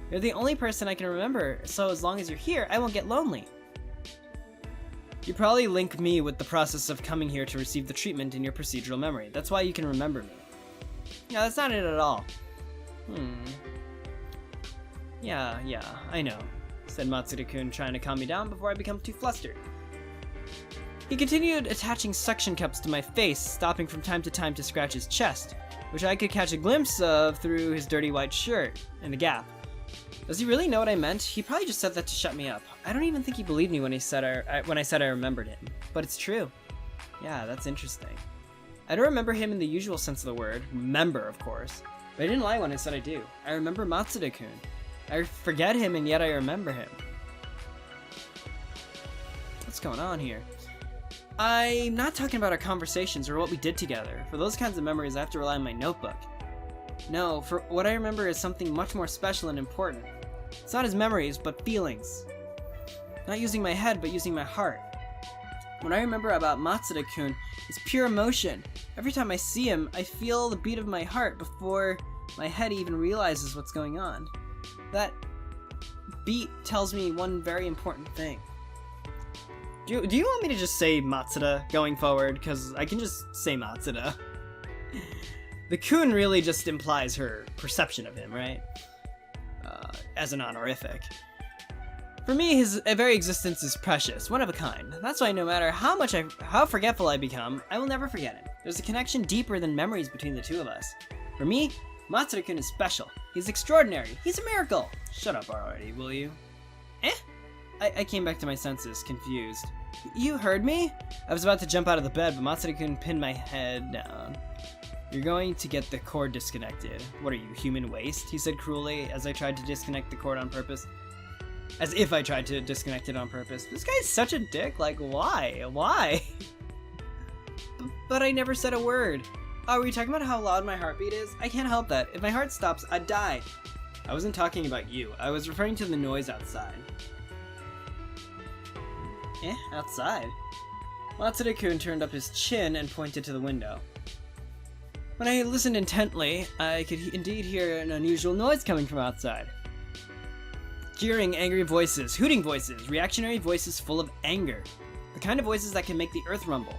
You're the only person I can remember, so as long as you're here, I won't get lonely. You probably link me with the process of coming here to receive the treatment in your procedural memory. That's why you can remember me. No, that's not it at all. Yeah, I know, said Matsuda-kun, trying to calm me down before I become too flustered. He continued attaching suction cups to my face, stopping from time to time to scratch his chest, which I could catch a glimpse of through his dirty white shirt in the gap. Does he really know what I meant? He probably just said that to shut me up. I don't even think he believed me when I said I remembered him. But it's true. Yeah, that's interesting. I don't remember him in the usual sense of the word. Remember, of course. But I didn't lie when I said I do. I remember Matsuda-kun. I forget him and yet I remember him. What's going on here? I'm not talking about our conversations or what we did together. For those kinds of memories, I have to rely on my notebook. No, for what I remember is something much more special and important. It's not his memories, but feelings. Not using my head, but using my heart. What I remember about Matsuda-kun is pure emotion. Every time I see him, I feel the beat of my heart before my head even realizes what's going on. That beat tells me one very important thing. Do you want me to just say Matsuda going forward? Because I can just say Matsuda. The kun really just implies her perception of him, right? As an honorific. For me, his very existence is precious, one of a kind. That's why no matter how forgetful I become, I will never forget him. There's a connection deeper than memories between the two of us. For me, Matsuda-kun is special. He's extraordinary. He's a miracle. Shut up already, will you? I came back to my senses, confused. You heard me? I was about to jump out of the bed, but Matsuri-kun pinned my head down. You're going to get the cord disconnected. What are you, human waste? He said cruelly as I tried to disconnect the cord on purpose. As if I tried to disconnect it on purpose. This guy's such a dick, like, why? Why? But I never said a word. Oh, were you talking about how loud my heartbeat is? I can't help that. If my heart stops, I'd die. I wasn't talking about you. I was referring to the noise outside. Outside? Matsuri-kun turned up his chin and pointed to the window. When I listened intently, I could indeed hear an unusual noise coming from outside. Jeering, angry voices, hooting voices, reactionary voices full of anger. The kind of voices that can make the earth rumble.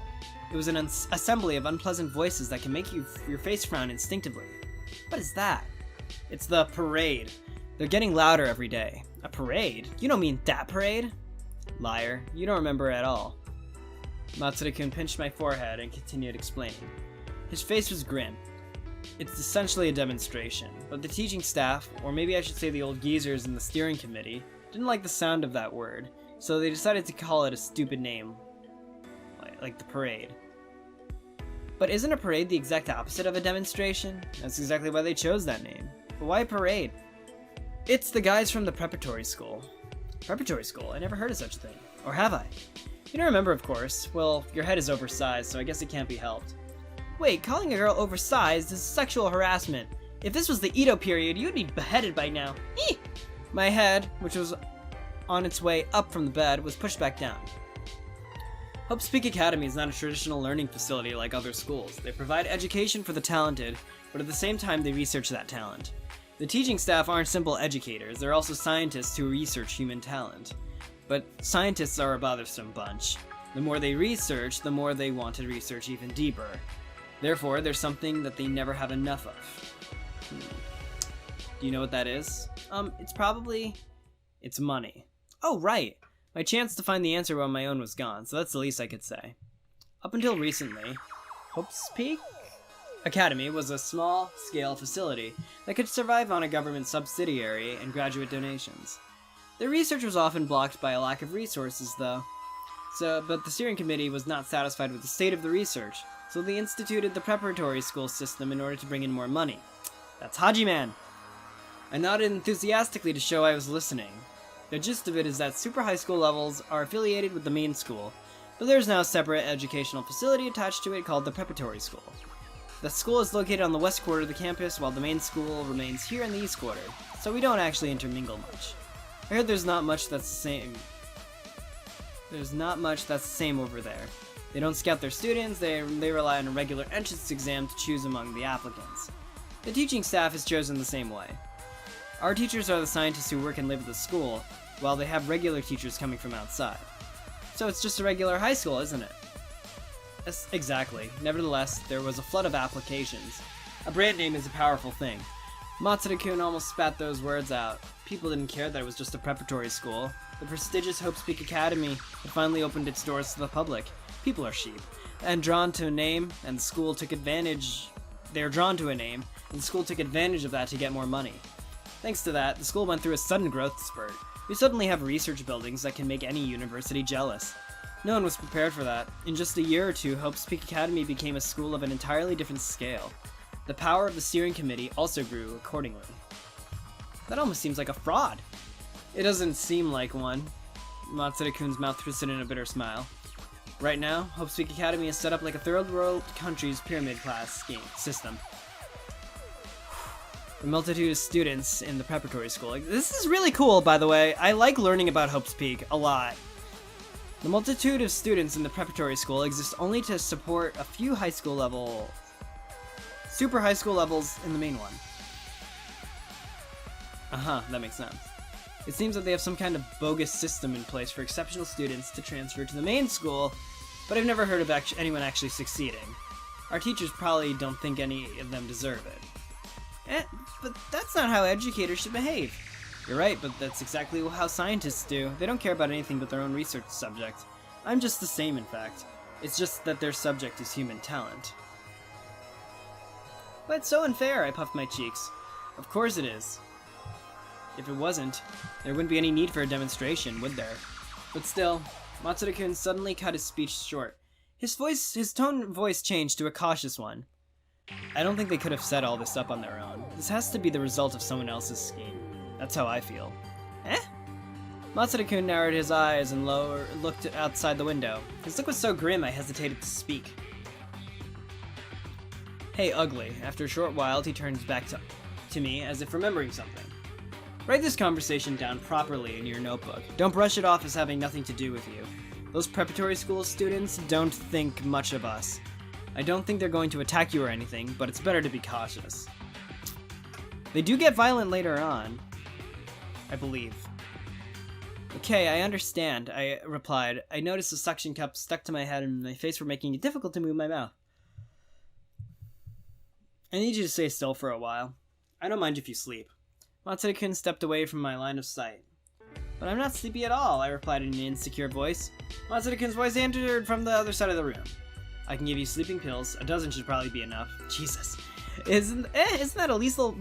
It was an assembly of unpleasant voices that can make your face frown instinctively. What is that? It's the parade. They're getting louder every day. A parade? You don't mean that parade? Liar. You don't remember at all. Matsuri-kun pinched my forehead and continued explaining. His face was grim. It's essentially a demonstration, but the teaching staff, or maybe I should say the old geezers in the steering committee, didn't like the sound of that word, so they decided to call it a stupid name. Like the parade. But isn't a parade the exact opposite of a demonstration? That's exactly why they chose that name. But why parade? It's the guys from the preparatory school. Preparatory school? I never heard of such a thing. Or have I? You don't remember, of course. Well, your head is oversized, so I guess it can't be helped. Wait, calling a girl oversized is sexual harassment. If this was the Edo period, you'd be beheaded by now. Eeh! My head, which was on its way up from the bed, was pushed back down. Hope's Peak Academy is not a traditional learning facility like other schools. They provide education for the talented, but at the same time they research that talent. The teaching staff aren't simple educators, they're also scientists who research human talent. But scientists are a bothersome bunch. The more they research, the more they want to research even deeper. Therefore, there's something that they never have enough of. Do you know what that is? It's money. Oh, right! My chance to find the answer on my own was gone, so that's the least I could say. Up until recently, Hope's Peak Academy was a small-scale facility that could survive on a government subsidiary and graduate donations. Their research was often blocked by a lack of resources, though. But the steering committee was not satisfied with the state of the research, so they instituted the preparatory school system in order to bring in more money. That's Haji-man! I nodded enthusiastically to show I was listening. The gist of it is that super high school levels are affiliated with the main school, but there's now a separate educational facility attached to it called the preparatory school. The school is located on the west quarter of the campus, while the main school remains here in the east quarter, so we don't actually intermingle much. I heard there's not much that's the same. There's not much that's the same over there. They don't scout their students, they rely on a regular entrance exam to choose among the applicants. The teaching staff is chosen the same way. Our teachers are the scientists who work and live at the school, while they have regular teachers coming from outside. So it's just a regular high school, isn't it? Yes, exactly. Nevertheless, there was a flood of applications. A brand name is a powerful thing. Matsuri-kun almost spat those words out. People didn't care that it was just a preparatory school. The prestigious Hope's Peak Academy had finally opened its doors to the public. People are sheep, and drawn to a name, and the school took advantage. They are drawn to a name, and the school took advantage of that to get more money. Thanks to that, the school went through a sudden growth spurt. We suddenly have research buildings that can make any university jealous. No one was prepared for that. In just a year or two, Hope's Peak Academy became a school of an entirely different scale. The power of the steering committee also grew accordingly. That almost seems like a fraud. It doesn't seem like one. Matsuri-kun's mouth twisted in a bitter smile. Right now, Hope's Peak Academy is set up like a third world country's pyramid class system. The multitude of students in the preparatory school. This is really cool, by the way. I like learning about Hope's Peak a lot. The multitude of students in the preparatory school exists only to support a few super high school levels in the main one. That makes sense. It seems that they have some kind of bogus system in place for exceptional students to transfer to the main school, but I've never heard of anyone actually succeeding. Our teachers probably don't think any of them deserve it. But that's not how educators should behave. You're right, but that's exactly how scientists do. They don't care about anything but their own research subject. I'm just the same, in fact. It's just that their subject is human talent. But it's so unfair, I puffed my cheeks. Of course it is. If it wasn't, there wouldn't be any need for a demonstration, would there? But still, Matsuda-kun suddenly cut his speech short. His tone of voice changed to a cautious one. I don't think they could have set all this up on their own. This has to be the result of someone else's scheme. That's how I feel. Eh? Matsuda-kun narrowed his eyes and looked outside the window. His look was so grim I hesitated to speak. Hey, ugly. After a short while, he turns back to me as if remembering something. Write this conversation down properly in your notebook. Don't brush it off as having nothing to do with you. Those preparatory school students don't think much of us. I don't think they're going to attack you or anything, but it's better to be cautious. They do get violent later on, I believe. Okay, I understand, I replied. I noticed the suction cup stuck to my head and my face were making it difficult to move my mouth. I need you to stay still for a while. I don't mind if you sleep. Matsuda-kun stepped away from my line of sight. But I'm not sleepy at all, I replied in an insecure voice. Matsuda-kun's voice answered from the other side of the room. I can give you sleeping pills. A dozen should probably be enough. Jesus. Isn't that a lethal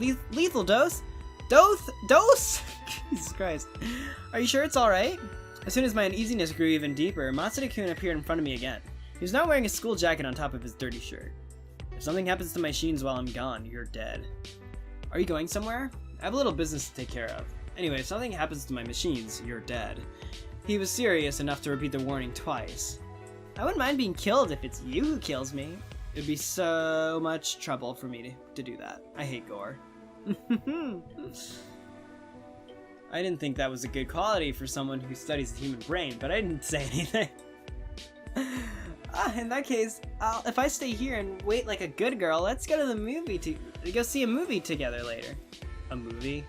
dose? Dose? Jesus Christ. Are you sure it's alright? As soon as my uneasiness grew even deeper, Matsuda-kun appeared in front of me again. He was now wearing a school jacket on top of his dirty shirt. If something happens to my machines while I'm gone, you're dead. Are you going somewhere? I have a little business to take care of. Anyway, if something happens to my machines, you're dead. He was serious enough to repeat the warning twice. I wouldn't mind being killed if it's you who kills me. It'd be so much trouble for me to do that. I hate gore. I didn't think that was a good quality for someone who studies the human brain, but I didn't say anything. In that case, if I stay here and wait like a good girl, let's go to the movie to go see a movie together later. A movie?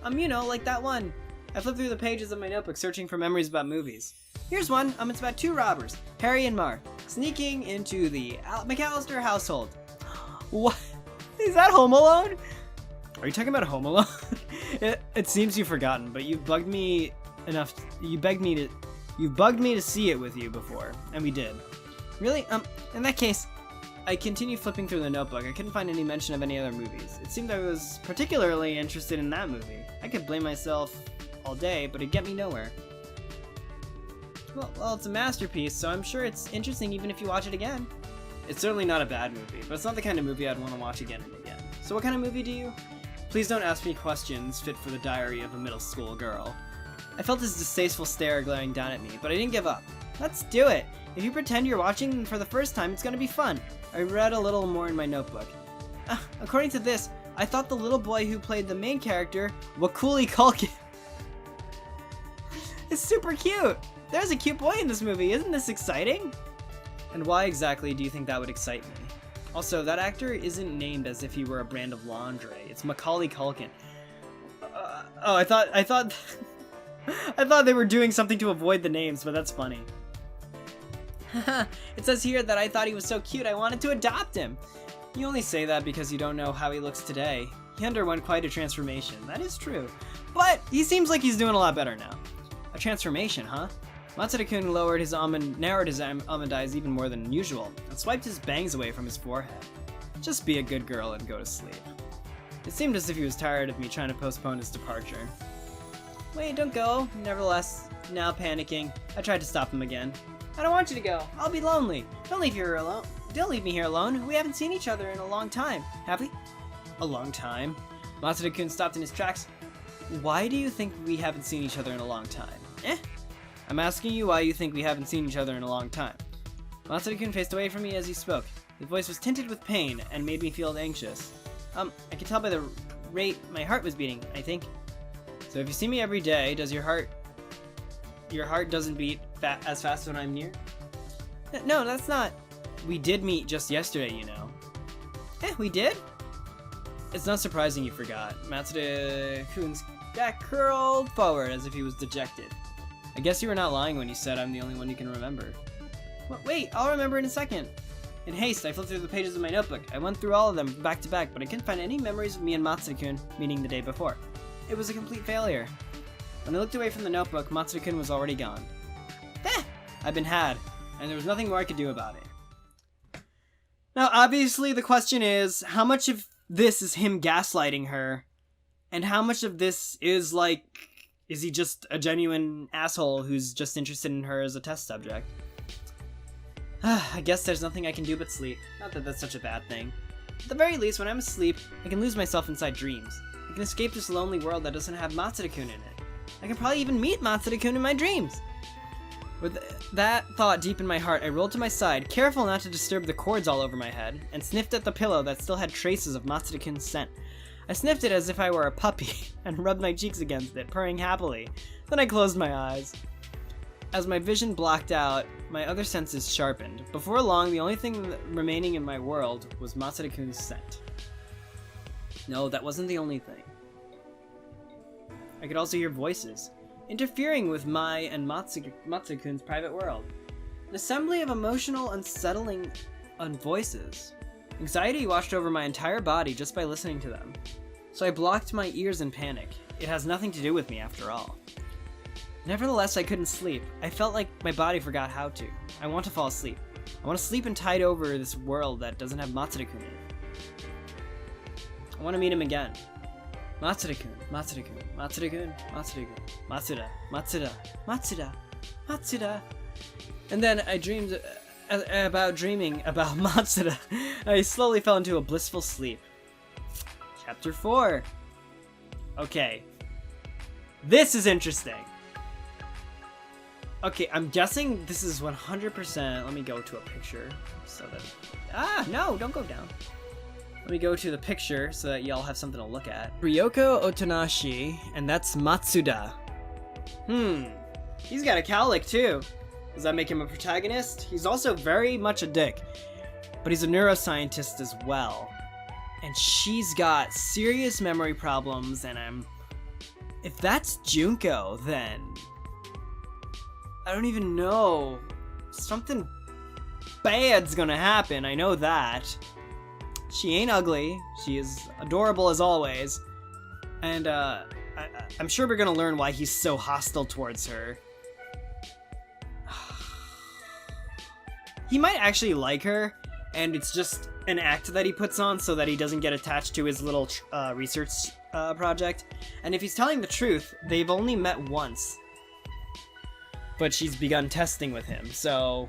You know, like that one. I flipped through the pages of my notebook searching for memories about movies. Here's one. It's about two robbers, Harry and Mar, sneaking into the McAllister household. What? Is that Home Alone? Are you talking about Home Alone? It seems you've forgotten, but you've bugged me enough. You've bugged me to see it with you before, and we did. Really? In that case, I continued flipping through the notebook. I couldn't find any mention of any other movies. It seemed I was particularly interested in that movie. I could blame myself all day, but it'd get me nowhere. Well, it's a masterpiece, so I'm sure it's interesting even if you watch it again. It's certainly not a bad movie, but it's not the kind of movie I'd want to watch again and again. So what kind of movie do you? Please don't ask me questions fit for the diary of a middle school girl. I felt his distasteful stare glaring down at me, but I didn't give up. Let's do it! If you pretend you're watching for the first time, it's gonna be fun. I read a little more in my notebook. According to this, I thought the little boy who played the main character, Macaulay Culkin, is super cute! There's a cute boy in this movie, isn't this exciting? And why exactly do you think that would excite me? Also, that actor isn't named as if he were a brand of lingerie. It's Macaulay Culkin. I thought I thought they were doing something to avoid the names, but that's funny. It says here that I thought he was so cute I wanted to adopt him. You only say that because you don't know how he looks today. He underwent quite a transformation, that is true. But he seems like he's doing a lot better now. A transformation, huh? Matsuda-kun narrowed his almond eyes even more than usual, and swiped his bangs away from his forehead. Just be a good girl and go to sleep. It seemed as if he was tired of me trying to postpone his departure. Wait, don't go. Nevertheless, now panicking, I tried to stop him again. I don't want you to go. I'll be lonely. Don't leave me here alone. We haven't seen each other in a long time, have we? A long time? Matsuda-kun stopped in his tracks. Why do you think we haven't seen each other in a long time? I'm asking you why you think we haven't seen each other in a long time. Matsuda-kun faced away from me as he spoke. His voice was tinted with pain and made me feel anxious. I could tell by the rate my heart was beating, I think. So if you see me every day, does your heart doesn't beat as fast when I'm near? No, that's not. We did meet just yesterday, you know. We did? It's not surprising you forgot. Matsuda-kun's back curled forward as if he was dejected. I guess you were not lying when you said I'm the only one you can remember. Wait, I'll remember in a second. In haste, I flipped through the pages of my notebook. I went through all of them back to back, but I couldn't find any memories of me and Matsuda-kun meeting the day before. It was a complete failure. When I looked away from the notebook, Matsuda-kun was already gone. I'd been had, and there was nothing more I could do about it. Now, obviously, the question is, how much of this is him gaslighting her, And how much of this is like, is he just a genuine asshole who's just interested in her as a test subject? I guess there's nothing I can do but sleep. Not that that's such a bad thing. At the very least, when I'm asleep, I can lose myself inside dreams. I can escape this lonely world that doesn't have Matsuda-kun in it. I can probably even meet Matsuda-kun in my dreams. With that thought deep in my heart, I rolled to my side, careful not to disturb the cords all over my head, and sniffed at the pillow that still had traces of Matsuda-kun's scent. I sniffed it as if I were a puppy, and rubbed my cheeks against it, purring happily. Then I closed my eyes. As my vision blocked out, my other senses sharpened. Before long, the only thing remaining in my world was Matsuda-kun's scent. No, that wasn't the only thing. I could also hear voices, interfering with my and Matsuda-kun's private world. An assembly of emotional, unsettling voices. Anxiety washed over my entire body just by listening to them. So I blocked my ears in panic. It has nothing to do with me after all. Nevertheless, I couldn't sleep. I felt like my body forgot how to. I want to fall asleep. I want to sleep and tide over this world that doesn't have Matsuda-kun in it. I want to meet him again. Matsuda-kun, Matsuda-kun, Matsuda-kun, Matsuda-kun, Matsuda. And then I dreamed about dreaming about Matsuda. I slowly fell into a blissful sleep. Chapter 4. Okay. This is interesting. Okay, I'm guessing this is 100%. Let me go to a picture so that... no, don't go down. Let me go to the picture so that y'all have something to look at. Ryoko Otonashi, and that's Matsuda. He's got a cowlick too. Does that make him a protagonist? He's also very much a dick, but he's a neuroscientist as well. And she's got serious memory problems, and if that's Junko, then I don't even know. Something bad's gonna happen, I know that. She ain't ugly, she is adorable as always, and I'm sure we're gonna learn why he's so hostile towards her. He might actually like her, and it's just an act that he puts on so that he doesn't get attached to his little research project. And if he's telling the truth, they've only met once, but she's begun testing with him, so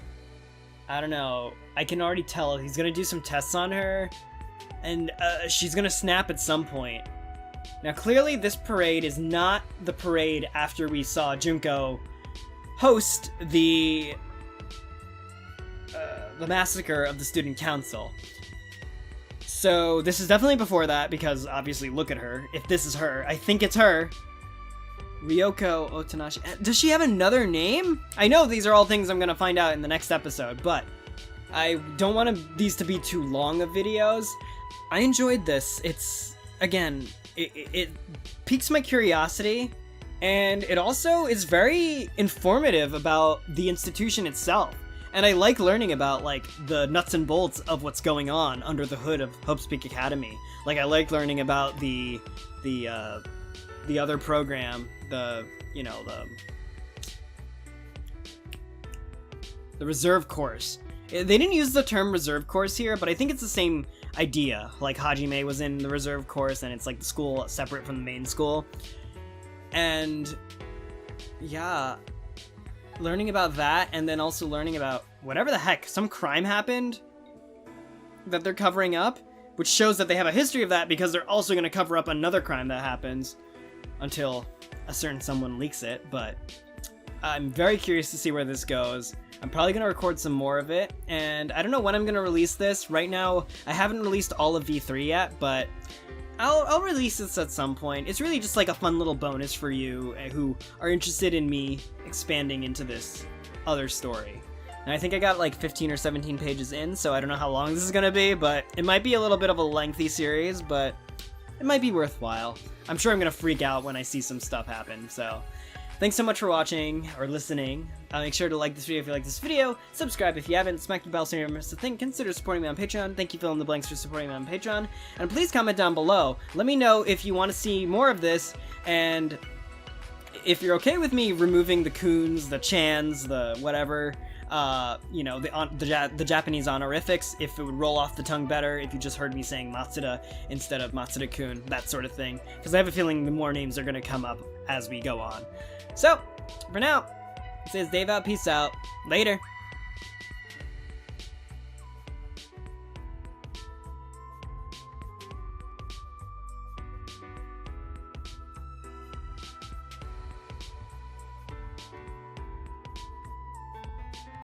I don't know. I can already tell he's gonna do some tests on her, and she's gonna snap at some point. Now clearly this parade is not the parade after we saw Junko host the massacre of the student council. So this is definitely before that, because obviously look at her. If this is her, I think it's her. Ryoko Otonashi. Does she have another name? I know these are all things I'm gonna find out in the next episode, but I don't want these to be too long of videos. I enjoyed this. It's, again, it piques my curiosity, and it also is very informative about the institution itself. And I like learning about, like, the nuts and bolts of what's going on under the hood of Hope's Peak Academy. Like, I like learning about the other program, the reserve course. They didn't use the term reserve course here, but I think it's the same idea. Like, Hajime was in the reserve course, and it's like the school separate from the main school. And, yeah, learning about that, and then also learning about whatever the heck, some crime happened that they're covering up, which shows that they have a history of that, because they're also going to cover up another crime that happens until a certain someone leaks it. But I'm very curious to see where this goes. I'm probably going to record some more of it, and I don't know when I'm going to release this. Right now, I haven't released all of V3 yet, but I'll release this at some point. It's really just like a fun little bonus for you who are interested in me expanding into this other story. And I think I got like 15 or 17 pages in, so I don't know how long this is going to be, but it might be a little bit of a lengthy series, but it might be worthwhile. I'm sure I'm going to freak out when I see some stuff happen, so thanks so much for watching or listening. Make sure to like this video if you like this video, subscribe if you haven't, smack the bell so you never miss a thing, consider supporting me on Patreon. Thank you, fill in the blanks, for supporting me on Patreon, and please comment down below. Let me know if you want to see more of this, and if you're okay with me removing the Coons, the Chans, the whatever. you know, the Japanese honorifics, if it would roll off the tongue better, if you just heard me saying Matsuda instead of Matsuda-kun, that sort of thing. Because I have a feeling the more names are going to come up as we go on. So, for now, it says Dave out, peace out, later.